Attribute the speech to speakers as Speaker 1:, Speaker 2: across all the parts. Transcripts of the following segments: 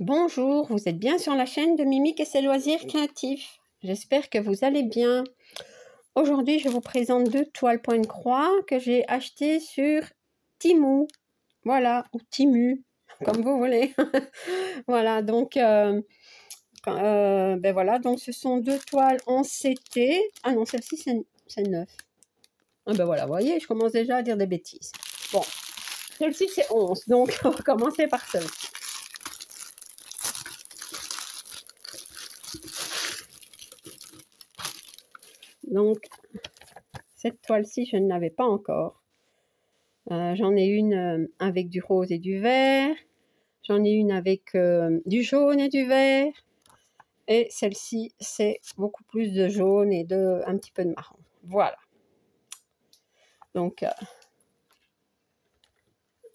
Speaker 1: Bonjour, vous êtes bien sur la chaîne de Mimique et ses loisirs créatifs. J'espère que vous allez bien. Aujourd'hui, je vous présente deux toiles point croix que j'ai achetées sur Temu. Voilà, ou Timu, comme vous voulez. Voilà, donc, ben voilà, donc ce sont deux toiles en CT. Ah non, celle-ci, c'est neuf. Ah ben voilà, vous voyez, je commence déjà à dire des bêtises. Bon, celle-ci, c'est 11, donc on va commencer par celle-ci. Donc, cette toile-ci, je ne l'avais pas encore. J'en ai une avec du rose et du vert. J'en ai une avec du jaune et du vert. Et celle-ci, c'est beaucoup plus de jaune et un petit peu de marron. Voilà. Donc,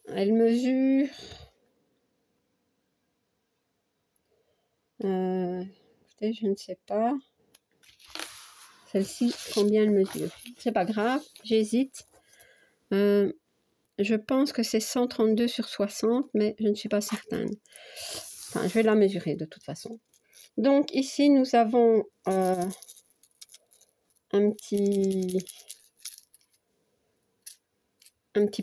Speaker 1: elle mesure... écoutez, je ne sais pas. Celle-ci, combien elle mesure? C'est pas grave, j'hésite. Je pense que c'est 132 sur 60, mais je ne suis pas certaine. Enfin, je vais la mesurer de toute façon. Donc ici, nous avons un petit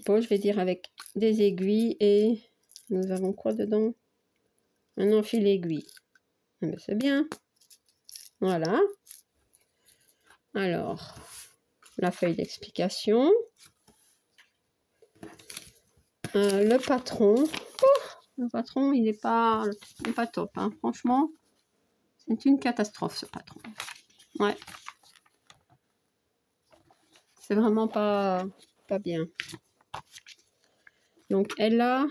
Speaker 1: pot, je vais dire, avec des aiguilles. Et nous avons quoi dedans? Un enfil aiguille. C'est bien. Voilà. Alors, la feuille d'explication. Le patron. Le patron, il n'est pas top, hein. Franchement, c'est une catastrophe, ce patron. Ouais. C'est vraiment pas bien. Donc, elle a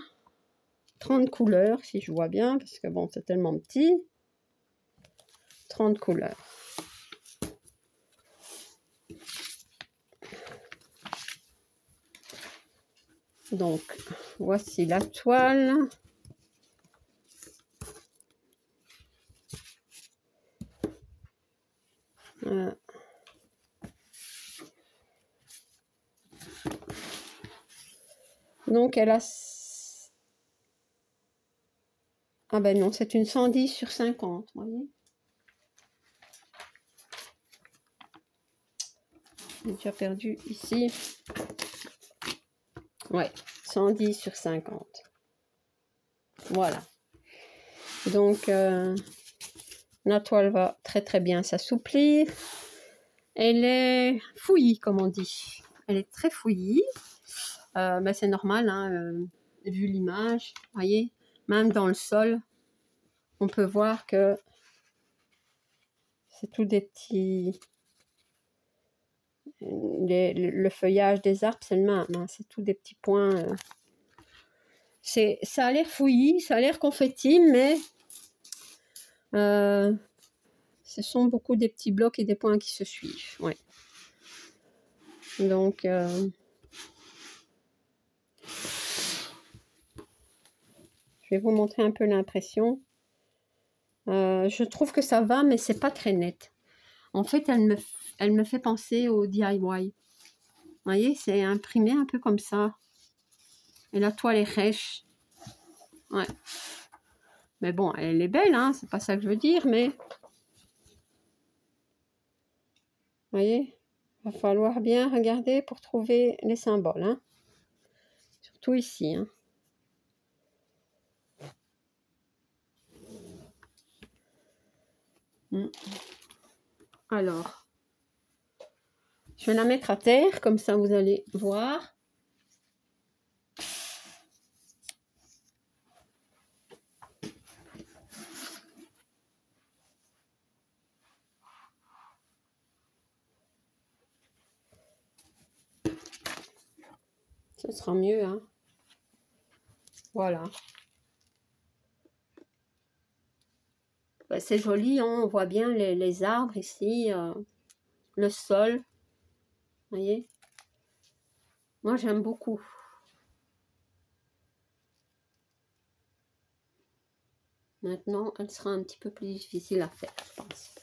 Speaker 1: 30 couleurs, si je vois bien, parce que bon, c'est tellement petit. 30 couleurs. Donc, voici la toile. Donc, elle a... Ah ben non, c'est une 110 sur 50, vous voyez. J'ai déjà perdu ici. Ouais, 110 sur 50. Voilà. Donc, la toile va très très bien s'assouplir. Elle est fouillie, comme on dit. Elle est très fouillie. Mais c'est normal, hein, vu l'image. Vous voyez, même dans le sol, on peut voir que c'est tout des petits... Le feuillage des arbres, c'est le même. Hein, c'est tout des petits points. Ça a l'air fouillis, ça a l'air confetti, mais ce sont beaucoup des petits blocs et des points qui se suivent. Ouais. Donc, je vais vous montrer un peu l'impression. Je trouve que ça va, mais c'est pas très net. En fait, elle me fait penser au DIY. Vous voyez, c'est imprimé un peu comme ça. Et la toile est rêche. Ouais. Mais bon, elle est belle, hein, c'est pas ça que je veux dire, mais... Vous voyez, il va falloir bien regarder pour trouver les symboles, hein. Surtout ici, hein. Alors, je vais la mettre à terre, comme ça vous allez voir. Ce sera mieux, hein. Voilà. Ben, c'est joli, hein. On voit bien les arbres ici, le sol. Vous voyez? Moi, j'aime beaucoup. Maintenant, elle sera un petit peu plus difficile à faire, je pense.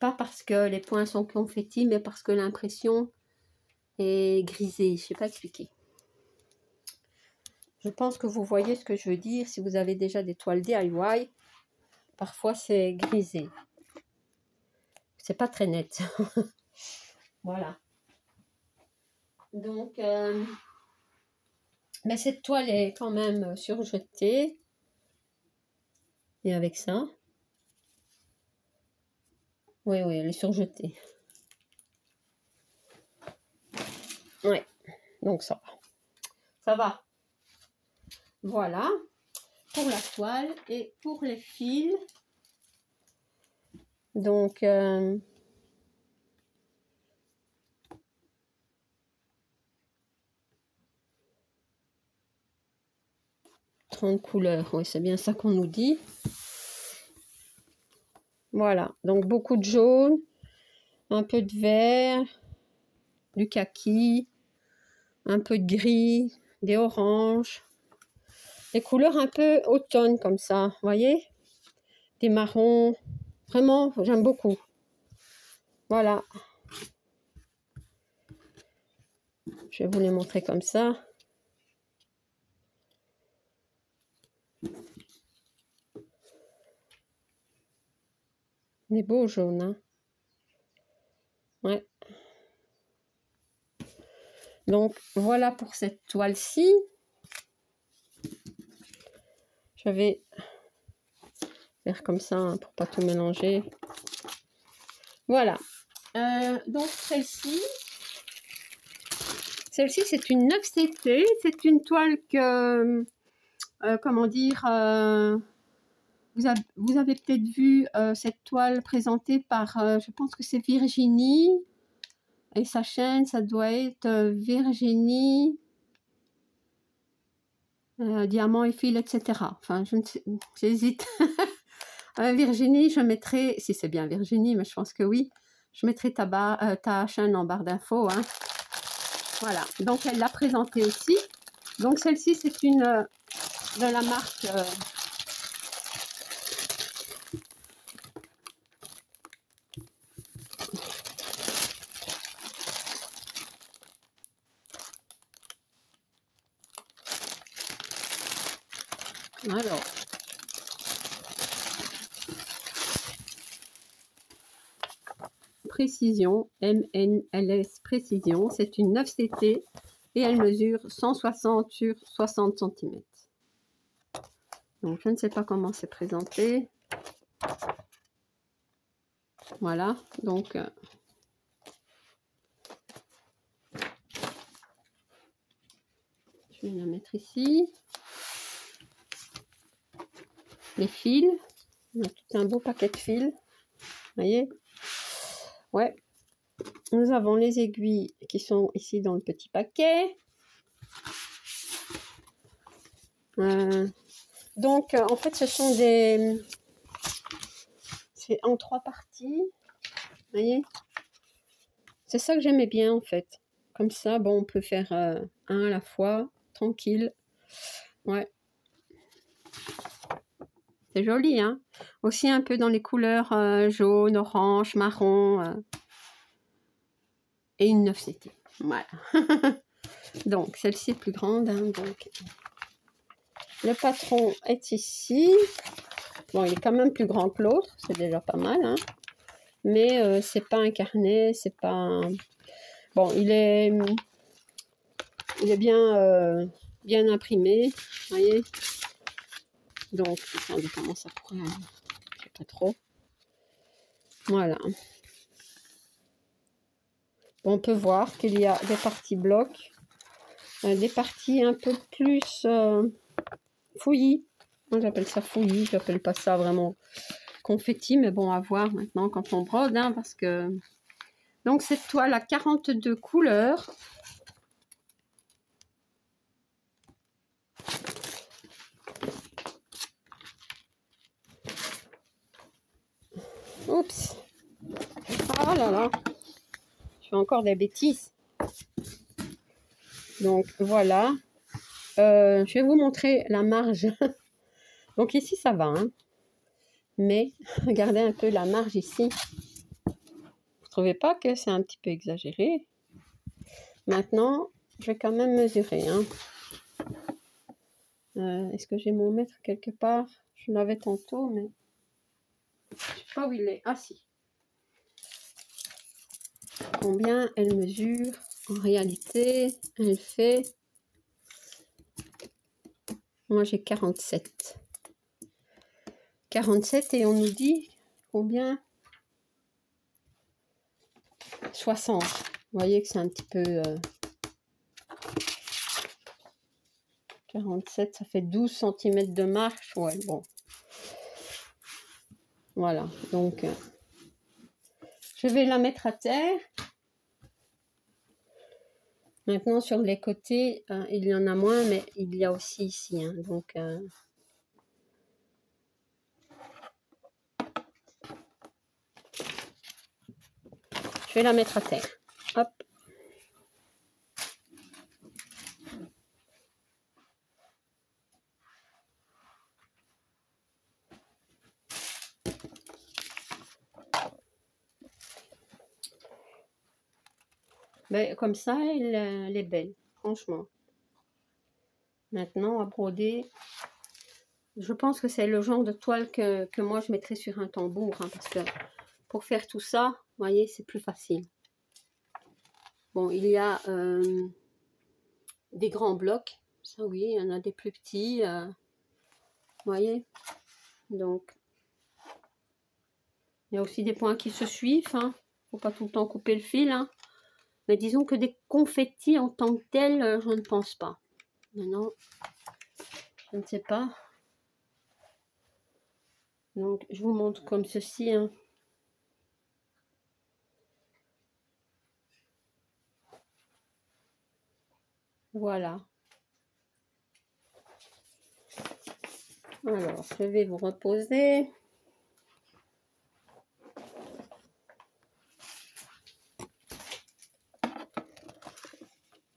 Speaker 1: Pas parce que les points sont confettis, mais parce que l'impression est grisée. Je ne sais pas expliquer. Je pense que vous voyez ce que je veux dire. Si vous avez déjà des toiles DIY, parfois c'est grisé. C'est pas très net. Voilà. Donc, mais cette toile est quand même surjetée. Et avec ça, oui, elle est surjetée. Ouais, donc ça va. Ça va. Voilà. Pour la toile et pour les fils. Donc, 30 couleurs, oui, c'est bien ça qu'on nous dit. Voilà, donc beaucoup de jaune, un peu de vert, du kaki, un peu de gris, des oranges, des couleurs un peu automne comme ça, vous voyez, des marrons, vraiment, j'aime beaucoup. Voilà, je vais vous les montrer comme ça. Des beaux jaunes, hein. Ouais. Donc, voilà pour cette toile-ci. Je vais faire comme ça, hein, pour pas tout mélanger. Voilà. Donc, celle-ci, c'est une 9CT. C'est une toile que, comment dire, vous avez peut-être vu cette toile présentée par, je pense que c'est Virginie. Et sa chaîne, ça doit être Virginie, Diamant et fil, etc. Enfin, je ne sais, j'hésite. Virginie, je mettrai, si c'est bien Virginie, mais je pense que oui, je mettrai ta chaîne en barre d'infos. Hein. Voilà, donc elle l'a présentée aussi. Donc celle-ci, c'est une de la marque... alors, Précision, MNLS Précision, c'est une 9CT et elle mesure 160 sur 60 cm. Donc je ne sais pas comment c'est présenté. Voilà, donc je vais la mettre ici. Les fils, on a tout un beau paquet de fils, vous voyez. Ouais, nous avons les aiguilles qui sont ici dans le petit paquet. Donc en fait ce sont des... c'est en 3 parties, vous voyez. C'est ça que j'aimais bien en fait. Comme ça, bon, on peut faire un à la fois, tranquille. Ouais. C'est joli, hein. Aussi un peu dans les couleurs jaune, orange, marron. Et une 9CT. Voilà. Donc, celle-ci est plus grande. Hein, donc. Le patron est ici. Bon, il est quand même plus grand que l'autre. C'est déjà pas mal. Hein. Mais c'est pas un carnet. C'est pas un... Bon, il est bien, bien imprimé. Vous voyez. Donc, attendez, comment ça pourrait aller? Je sais pas trop. Voilà. On peut voir qu'il y a des parties blocs, des parties un peu plus fouillis. Moi, j'appelle ça fouillis, j'appelle pas ça vraiment confetti, mais bon, à voir maintenant quand on brode, hein, parce que... Donc, cette toile a 42 couleurs. Oups. Oh là là. Je fais encore des bêtises. Donc, voilà. Je vais vous montrer la marge. Donc, ici, ça va. Hein. Mais, regardez un peu la marge ici. Vous trouvez pas que c'est un petit peu exagéré? Maintenant, je vais quand même mesurer. Hein. Est-ce que j'ai mon mètre quelque part? Je l'avais tantôt, mais je sais pas où il est. Ah si. Combien elle mesure? En réalité, elle fait... Moi, j'ai 47. 47 et on nous dit combien? 60. Vous voyez que c'est un petit peu... 47, ça fait 12 cm de marche. Ouais, bon. Voilà, donc je vais la mettre à terre. Maintenant, sur les côtés, il y en a moins, mais il y a aussi ici. Hein, donc, je vais la mettre à terre. Hop. Mais comme ça, elle est belle, franchement. Maintenant, à broder, je pense que c'est le genre de toile que moi je mettrais sur un tambour, hein, parce que pour faire tout ça, vous voyez, c'est plus facile. Bon, il y a des grands blocs, ça oui, il y en a des plus petits, vous voyez. Donc, il y a aussi des points qui se suivent, hein. Faut pas tout le temps couper le fil, hein. Mais disons que des confettis en tant que tels, je ne pense pas. Maintenant, je ne sais pas. Donc, je vous montre comme ceci, hein. Voilà. Alors, je vais vous reposer.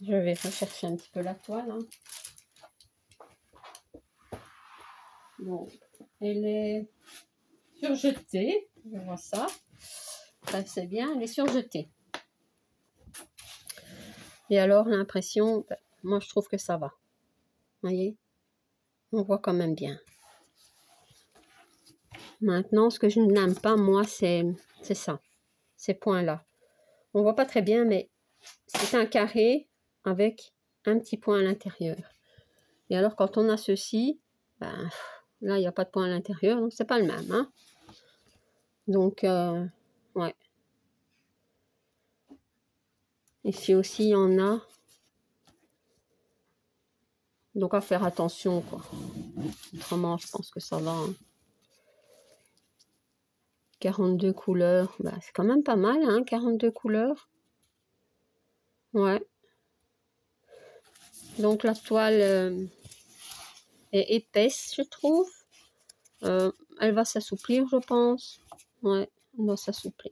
Speaker 1: Je vais rechercher un petit peu la toile, hein. Bon, elle est surjetée. Je vois ça. Ça, c'est bien, elle est surjetée. Et alors, l'impression, moi, je trouve que ça va. Vous voyez? On voit quand même bien. Maintenant, ce que je n'aime pas, moi, c'est ça. Ces points-là. On voit pas très bien, mais c'est un carré avec un petit point à l'intérieur. Et alors, quand on a ceci, ben, là, il n'y a pas de point à l'intérieur, donc c'est pas le même. Hein? Donc, ouais. Ici aussi, il y en a. Donc, à faire attention, quoi. Autrement, je pense que ça va. Hein. 42 couleurs. Ben, c'est quand même pas mal, hein, 42 couleurs. Ouais. Donc, la toile est épaisse, je trouve. Elle va s'assouplir, je pense. Ouais, elle va s'assouplir.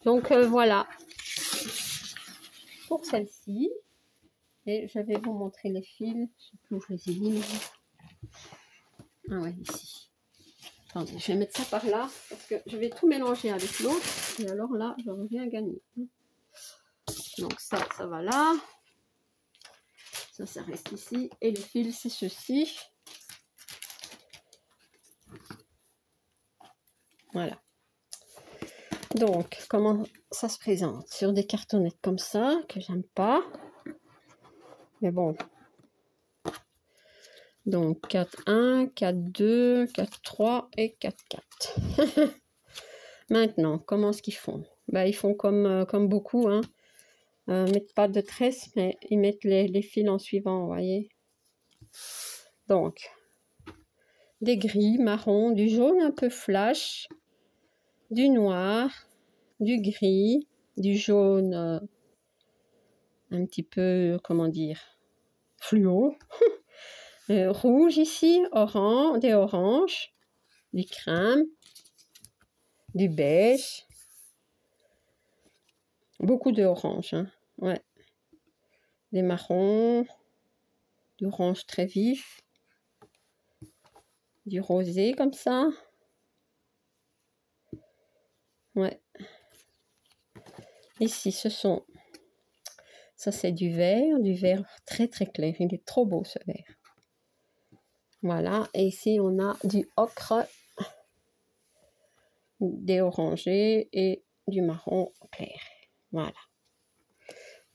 Speaker 1: Donc, voilà. Pour celle-ci. Et je vais vous montrer les fils. Je ne sais plus où je les ai mis. Ah ouais, ici. Attendez, je vais mettre ça par là. Parce que je vais tout mélanger avec l'autre. Et alors là, je reviens gagner. Donc ça va là. Ça reste ici. Et les fils, c'est ceci. Voilà. Donc, comment ça se présente? Sur des cartonnettes comme ça, que j'aime pas. Mais bon. Donc, 4-1, 4-2, 4-3 et 4-4. Maintenant, comment est-ce qu'ils font? Ben, ils font comme beaucoup, hein. Mettent pas de tresse, mais ils mettent les fils en suivant, vous voyez. Donc, des gris, marron, du jaune un peu flash, du noir, du gris, du jaune un petit peu, comment dire, fluo, rouge ici, orange, des oranges, du crème, du beige, beaucoup de orange, hein. Ouais, des marrons, du orange très vif, du rosé comme ça. Ouais. Ici, ça c'est du vert très très clair. Il est trop beau ce vert. Voilà, et ici on a du ocre, des orangés et du marron clair. Voilà.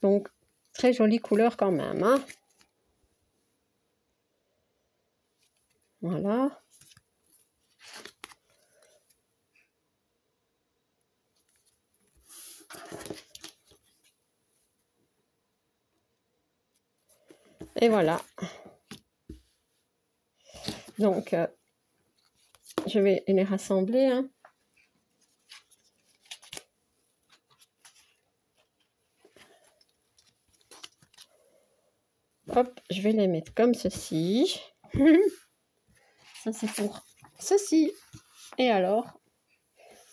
Speaker 1: Donc, très jolie couleur quand même, hein. Voilà. Et voilà. Donc, je vais les rassembler, hein. Hop, je vais les mettre comme ceci. Ça, c'est pour ceci. Et alors,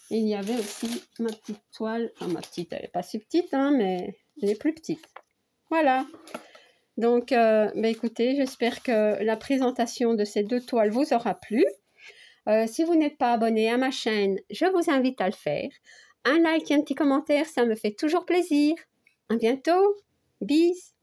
Speaker 1: il y avait aussi ma petite toile. Enfin, ma petite, elle n'est pas si petite, hein, mais elle est plus petite. Voilà. Donc, écoutez, j'espère que la présentation de ces deux toiles vous aura plu. Si vous n'êtes pas abonné à ma chaîne, je vous invite à le faire. Un like et un petit commentaire, ça me fait toujours plaisir. À bientôt. Bis.